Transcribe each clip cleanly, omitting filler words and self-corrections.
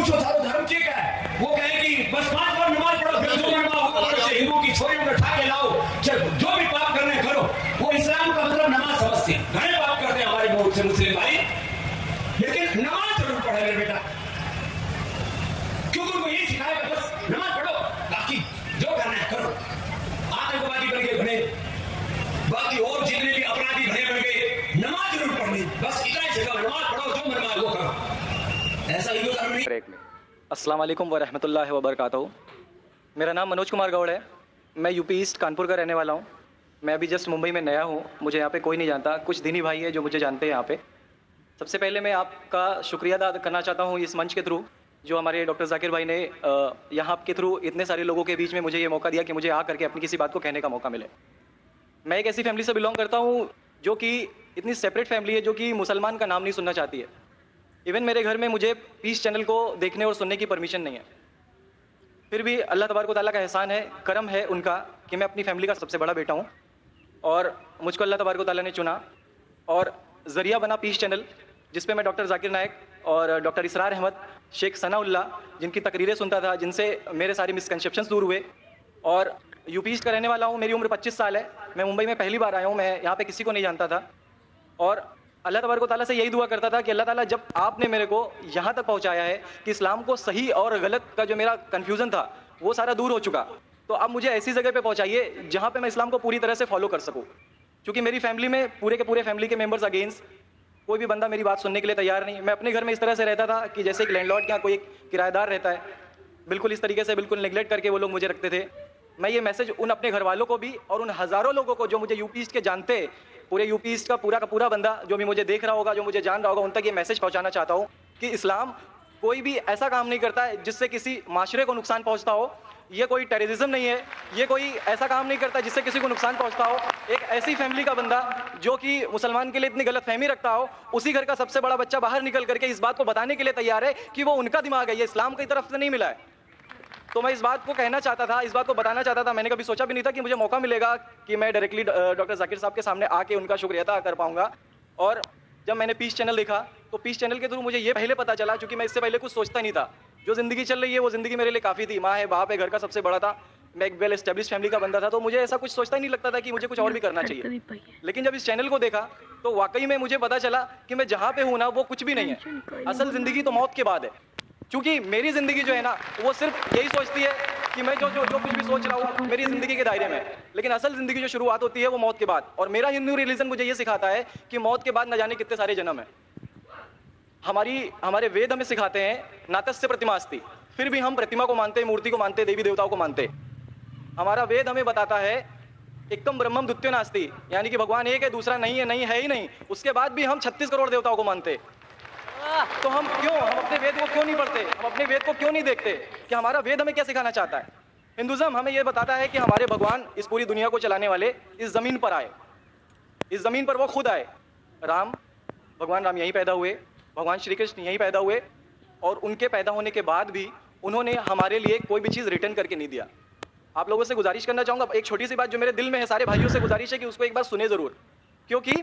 पूछो थारो धर्म के क्या है, वो कहे कि बस 5 बार नमाज पढ़ो, फिर जो मरना हो करो, हिंदू की छोरियों को उठा के लाओ, जो भी पाप करने करो। वो इस्लाम का मतलब नमाज समझते हैं। घने पाप करते हैं हमारे बहुत से मुस्लिम भाई, लेकिन नमाज जरूर पढ़े मेरे बेटा, क्योंकि उनको यही सिखाया बस नमाज पढ़ो, बाकी जो करना है करो। आतंकवादी बन गए घने, बाकी और जितने भी अपराधी घने बन गए, नमाज जरूर पढ़नी, बस इतना ही सिखाओ, नमाज पढ़ो, जो मरना है वो करो। ऐसा हिंदू धर्म नहीं। अस्सलाम वालेकुम व रहमतुल्लाहि व बरकातहू। मेरा नाम मनोज कुमार गौड़ है। मैं यूपी ईस्ट कानपुर का रहने वाला हूँ। मैं अभी जस्ट मुंबई में नया हूँ, मुझे यहाँ पे कोई नहीं जानता, कुछ दीनी भाई है जो मुझे जानते हैं यहाँ पे। सबसे पहले मैं आपका शुक्रिया अदा करना चाहता हूँ इस मंच के थ्रू, जो हमारे डॉक्टर जाकिर भाई ने यहाँ के थ्रू इतने सारे लोगों के बीच में मुझे ये मौका दिया कि मुझे आ करके अपनी किसी बात को कहने का मौका मिले। मैं एक ऐसी फैमिली से बिलोंग करता हूँ जो कि इतनी सेपरेट फैमिली है, जो कि मुसलमान का नाम नहीं सुनना चाहती है। इवन मेरे घर में मुझे पीस चैनल को देखने और सुनने की परमिशन नहीं है। फिर भी अल्लाह तबारक व तआला का एहसान है, करम है उनका कि मैं अपनी फैमिली का सबसे बड़ा बेटा हूँ और मुझको अल्लाह तबारक व तआला ने चुना और ज़रिया बना पीस चैनल, जिस पे मैं डॉक्टर जाकिर नायक और डॉक्टर इसरार अहमद, शेख सनाउल्लाह, जिनकी तकरीरें सुनता था, जिनसे मेरे सारे मिसकंसेप्शंस दूर हुए। और यूपी ईस्ट का रहने वाला हूँ, मेरी उम्र 25 साल है। मैं मुंबई में पहली बार आया हूँ, मैं यहाँ पे किसी को नहीं जानता था और अल्लाह तबारक व तआला से यही दुआ करता था कि अल्लाह ताला जब आपने मेरे को यहाँ तक पहुँचाया है कि इस्लाम को सही और गलत का जो मेरा कन्फ्यूज़न था वो सारा दूर हो चुका, तो अब मुझे ऐसी जगह पे पहुँचाइए जहाँ पे मैं इस्लाम को पूरी तरह से फॉलो कर सकूँ। क्योंकि मेरी फैमिली में पूरे के पूरे फैमिली के मेंबर्स अगेंस्ट, कोई भी बंदा मेरी बात सुनने के लिए तैयार नहीं। मैं अपने घर में इस तरह से रहता था कि जैसे एक लैंडलॉर्ड के यहाँ कोई किराएदार रहता है, बिल्कुल इस तरीके से बिल्कुल नेगलेक्ट करके वो लोग मुझे रखते थे। मैं ये मैसेज उन अपने घर वालों को भी और उन हज़ारों लोगों को जो मुझे यूपी ईस्ट के जानते, पूरे यूपी ईस्ट का पूरा बंदा जो भी मुझे देख रहा होगा, जो मुझे जान रहा होगा, उन तक ये मैसेज पहुंचाना चाहता हूँ कि इस्लाम कोई भी ऐसा काम नहीं करता है जिससे किसी माशरे को नुकसान पहुंचता हो। ये कोई टेररिज्म नहीं है, ये कोई ऐसा काम नहीं करता जिससे किसी को नुकसान पहुंचता हो। एक ऐसी फैमिली का बंदा जो कि मुसलमान के लिए इतनी गलत फहमी रखता हो, उसी घर का सबसे बड़ा बच्चा बाहर निकल करके इस बात को बताने के लिए तैयार है कि वो उनका दिमाग है, ये इस्लाम की तरफ से नहीं मिला है। तो मैं इस बात को कहना चाहता था, इस बात को बताना चाहता था। मैंने कभी सोचा भी नहीं था कि मुझे मौका मिलेगा कि मैं डायरेक्टली डॉक्टर जाकिर साहब के सामने आके उनका शुक्रिया अदा कर पाऊंगा। और जब मैंने पीस चैनल देखा तो पीस चैनल के थ्रू मुझे ये पहले पता चला, क्योंकि मैं इससे पहले कुछ सोचता नहीं था। जो ज़िंदगी चल रही है वो ज़िंदगी मेरे लिए काफ़ी थी, माँ है, बाप है, घर का सबसे बड़ा था, मैं एक वेल एस्टेब्लिश फैमिली का बंदा था, तो मुझे ऐसा कुछ सोचता ही नहीं लगता था कि मुझे कुछ और भी करना चाहिए। लेकिन जब इस चैनल को देखा तो वाकई में मुझे पता चला कि मैं जहाँ पे हूँ ना वो कुछ भी नहीं है। असल ज़िंदगी तो मौत के बाद है, क्योंकि मेरी ज़िंदगी जो है ना वो सिर्फ यही सोचती है कि मैं जो कुछ भी सोच रहा हूँ मेरी ज़िंदगी के दायरे में है। लेकिन असल ज़िंदगी जो शुरुआत होती है वो मौत के बाद। और मेरा हिंदू रिलीजन मुझे ये सिखाता है कि मौत के बाद न जाने कितने सारे जन्म है। हमारे वेद हमें सिखाते हैं नातस्य प्रतिमा अस्ति, फिर भी हम प्रतिमा को मानते, मूर्ति को मानते, देवी देवताओं को मानते। हमारा वेद हमें बताता है एकम ब्रह्मम द्वितीयो नास्ति, यानी कि भगवान एक है, दूसरा नहीं है, नहीं है ही नहीं। उसके बाद भी हम 36 करोड़ देवताओं को मानते। तो हम अपने वेद को क्यों नहीं पढ़ते, हम अपने वेद को क्यों नहीं देखते कि हमारा वेद हमें क्या सिखाना चाहता है। हिंदुज़म हमें यह बताता है कि हमारे भगवान इस पूरी दुनिया को चलाने वाले इस ज़मीन पर आए, इस ज़मीन पर वो खुद आए। भगवान राम यहीं पैदा हुए, भगवान श्री कृष्ण यहीं पैदा हुए, और उनके पैदा होने के बाद भी उन्होंने हमारे लिए कोई भी चीज़ रिटर्न करके नहीं दिया। आप लोगों से गुजारिश करना चाहूँगा, एक छोटी सी बात जो मेरे दिल में है, सारे भाइयों से गुजारिश है कि उसको एक बार सुने ज़रूर। क्योंकि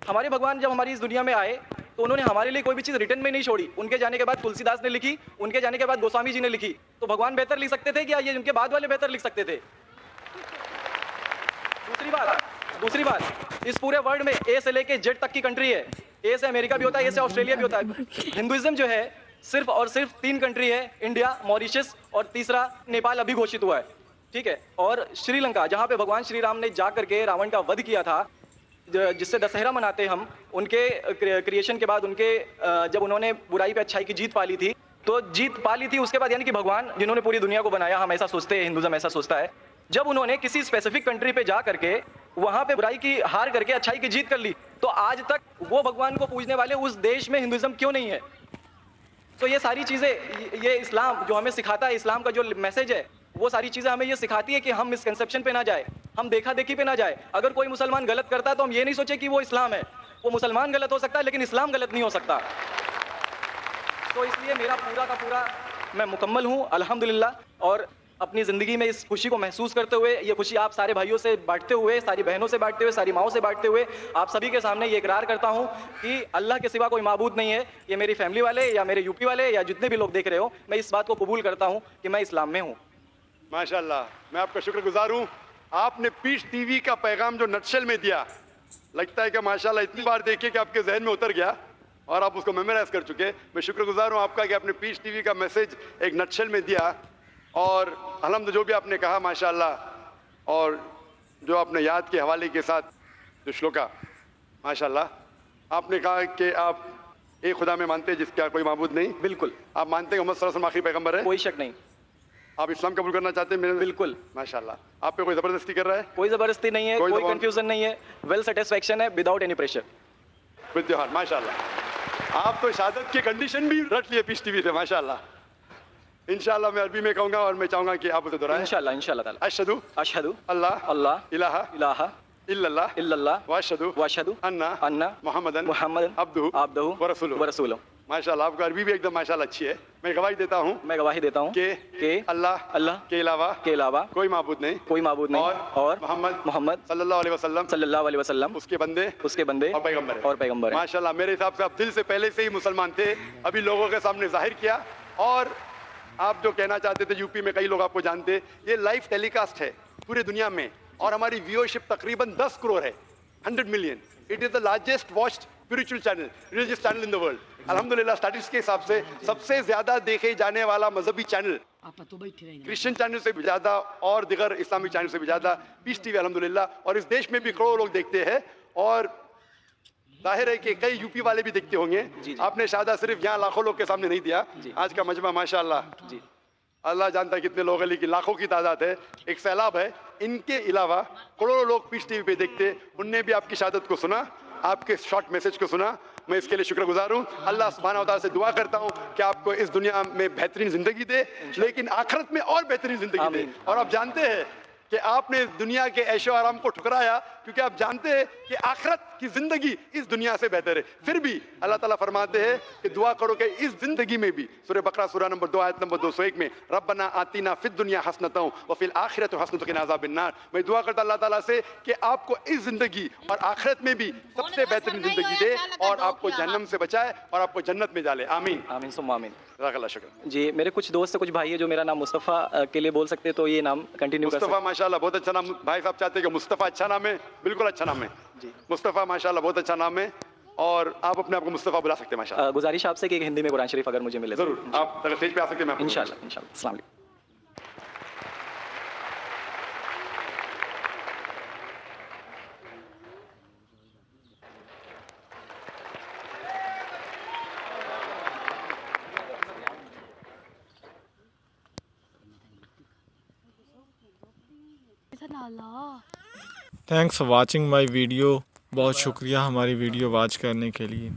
हमारे भगवान जब हमारी इस दुनिया में आए तो उन्होंने हमारे लिए कोई भी चीज़ रिटर्न में नहीं छोड़ी। उनके जाने के बाद तुलसीदास ने लिखी, उनके जाने के बाद गोस्वामी जी ने लिखी। तो भगवान बेहतर लिख सकते थे क्या ये उनके बाद वाले बेहतर लिख सकते थे? दूसरी बात, इस पूरे वर्ल्ड में ए से लेके जेड तक की कंट्री है। ए से अमेरिका भी होता है, ए से ऑस्ट्रेलिया भी होता है। हिंदुइज्म जो है सिर्फ और सिर्फ 3 कंट्री है, इंडिया, मॉरिशस और तीसरा नेपाल अभी घोषित हुआ है, ठीक है। और श्रीलंका, जहाँ पे भगवान श्री राम ने जा करके रावण का वध किया था, जिससे दशहरा मनाते हम, उनके क्रिएशन के बाद, उनके जब उन्होंने बुराई पे अच्छाई की जीत पा ली थी, तो जीत पा ली थी उसके बाद, यानी कि भगवान जिन्होंने पूरी दुनिया को बनाया, हम ऐसा सोचते हैं, हिंदुज़म ऐसा सोचता है, जब उन्होंने किसी स्पेसिफिक कंट्री पे जा करके वहाँ पे बुराई की हार करके अच्छाई की जीत कर ली, तो आज तक वो भगवान को पूजने वाले उस देश में हिंदुज़म क्यों नहीं है? तो ये सारी चीज़ें, ये इस्लाम जो हमें सिखाता है, इस्लाम का जो मैसेज है, वो सारी चीज़ें हमें ये सिखाती है कि हम मिसकंसेप्शन पे ना जाए, हम देखा देखी पे ना जाए। अगर कोई मुसलमान गलत करता है तो हम ये नहीं सोचे कि वो इस्लाम है। वो मुसलमान गलत हो सकता है लेकिन इस्लाम गलत नहीं हो सकता। तो इसलिए मेरा पूरा का पूरा मैं मुकम्मल हूँ अल्हम्दुलिल्लाह। और अपनी ज़िंदगी में इस खुशी को महसूस करते हुए, ये खुशी आप सारे भाइयों से बांटते हुए, सारी बहनों से बांटते हुए, सारी माँओं से बांटते हुए, आप सभी के सामने ये इकरार करता हूँ कि अल्लाह के सिवा कोई माबूद नहीं है। ये मेरी फैमिली वाले या मेरे यूपी वाले या जितने भी लोग देख रहे हो, मैं इस बात को कबूल करता हूँ कि मैं इस्लाम में हूँ। माशाल्लाह, मैं आपका शुक्रगुजार हूँ। आपने पीस टीवी का पैगाम जो नटशेल में दिया, लगता है कि माशाल्लाह इतनी बार देखिए कि आपके जहन में उतर गया और आप उसको मेमोराइज कर चुके। मैं शुक्रगुजार हूँ आपका कि आपने पीस टीवी का मैसेज एक नटशेल में दिया और अल्हम्दुलिल्लाह जो भी आपने कहा माशाल्लाह, और जो आपने याद के हवाले के साथ जो श्लोका, माशाल्लाह आपने कहा कि आप एक खुदा में मानते हैं जिसका कोई माबूद नहीं। बिल्कुल, आप मानते हैं मोहम्मद सल्लल्लाहु अलैहि वसल्लम आखिरी पैगंबर है। कोई शक नहीं। आप इस्लाम कबूल करना चाहते हैं मेरे? बिल्कुल। माशाल्लाह। आप पे कोई जबरदस्ती कर रहा है? कोई ज़बरदस्ती नहीं है, कोई कोई दबाव- कंफ्यूजन नहीं है, वेल सेटिस्फेक्शन है without any pressure. With your heart, माशाल्लाह। आप तो शहादत के कंडीशन भी रट लिए पीस टीवी से, माशाल्लाह। इंशाल्लाह मैं अरबी में कहूंगा और मैं चाहूंगा कि आप उसे दोहराएं। इंशाल्लाह इंशाल्लाह ताला। अशहदु अशहदु अल्लाह अल्लाह इलाहा इलाहा इल्लल्लाह इल्लल्लाह वअशहदु वअशहदु अन्ना मुहम्मदन मुहम्मदन अब्दुहु अब्दुहु व रसूलुहु। व रसूलुहु। माशाल्लाह, आपका अरबी भी एकदम माशाल्लाह अच्छी है। मैं गवाही देता हूँ मैं गवाही देता हूँ कि अल्लाह अल्लाह के के अलावा कोई माबूद नहीं, कोई माबूद नहीं और मोहम्मद सल्लल्लाहु अलैहि वसल्लम सल्लल्लाहु अलैहि वसल्लम उसके बंदे उसके बंदे और पैगंबर है। और पैगंबर है। माशाल्लाह, मेरे हिसाब से आप दिल से पहले से ही मुसलमान थे, अभी लोगों के सामने जाहिर किया। और आप जो कहना चाहते थे, यूपी में कई लोग आपको जानते, ये लाइव टेलीकास्ट है पूरी दुनिया में और हमारी व्यूअरशिप तकरीबन 10 करोड़ है, 100 million. It is the largest watched spiritual channel, religious channel in the world. अल्हम्दुलिल्लाह, स्टैटिस्टिक्स के हिसाब से सबसे ज्यादा देखे जाने वाला मजहबी चैनल, क्रिश्चियन चैनल से भी ज्यादा और दिगर इस्लामिक चैनल से भी ज्यादा पीस टीवी अल्हम्दुलिल्लाह। और इस देश में भी करोड़ों लोग देखते हैं और जाहिर है कि कई यूपी वाले भी देखते होंगे। जी। आपने शहादा सिर्फ यहाँ लाखों लोग के सामने नहीं दिया, आज का मजमा माशाल्लाह जी। अल्लाह जानता है कितने लोग हैं, लेकिन लाखों की तादाद है, एक सैलाब है। इनके अलावा करोड़ों लोग पीस टीवी पे देखते, उनने भी आपकी शहादत को सुना, आपके शॉर्ट मैसेज को सुना। मैं इसके लिए शुक्रगुजार हूँ। अल्लाह सुब्हानहू व तआला से दुआ करता हूँ कि आपको इस दुनिया में बेहतरीन जिंदगी दे, लेकिन आखिरत में और बेहतरीन जिंदगी दे। और आप जानते हैं कि आपने दुनिया के ऐशो आराम को ठुकराया क्योंकि आप जानते हैं कि आखिरत की जिंदगी इस दुनिया से बेहतर है। फिर भी अल्लाह ताला फरमाते हैं कि दुआ करो कि इस जिंदगी में भी, सूरह बकरा सूरह नंबर 2 आयत नंबर 201 में, रब्बना आतीना फिद दुनिया हसनतों व फिल आखिरत हसनतों क़िना अज़ाबिन्नार। मैं दुआ करता अल्लाह ताला से कि आपको इस जिंदगी और आखिरत में भी सबसे बेहतरीन जिंदगी दे और आपको जहन्नम से बचाए और आपको जन्नत में डाले। आमीन आमीन सुम्मा आमीन। जज़ाकल्लाह शुक्र। जी, मेरे कुछ दोस्त से कुछ भाई है जो मेरा नाम मुस्तफ़ा के लिए बोल सकते हैं, तो ये नाम कंटिन्यू कर मुस्तफ़ा माशाल्लाह बहुत अच्छा नाम। भाई साहब चाहते हैं कि मुस्तफ़ा अच्छा नाम है, बिल्कुल अच्छा नाम है जी। मुस्तफ़ा माशाल्लाह बहुत अच्छा नाम है और आप अपने आप को मुस्तफ़ा बुला सकते हैं माशाल्लाह। गुजारिश आपसे कि एक हिंदी में कुरान शरीफ अगर मुझे मिले तो। जरूर, आप अगर स्टेज पे आ सकते हैं मैं आपको इंशाल्लाह इंशाल्लाह। अस्सलाम वालेकुम। Thanks for watching my video. बहुत शुक्रिया हमारी वीडियो वॉच करने के लिए।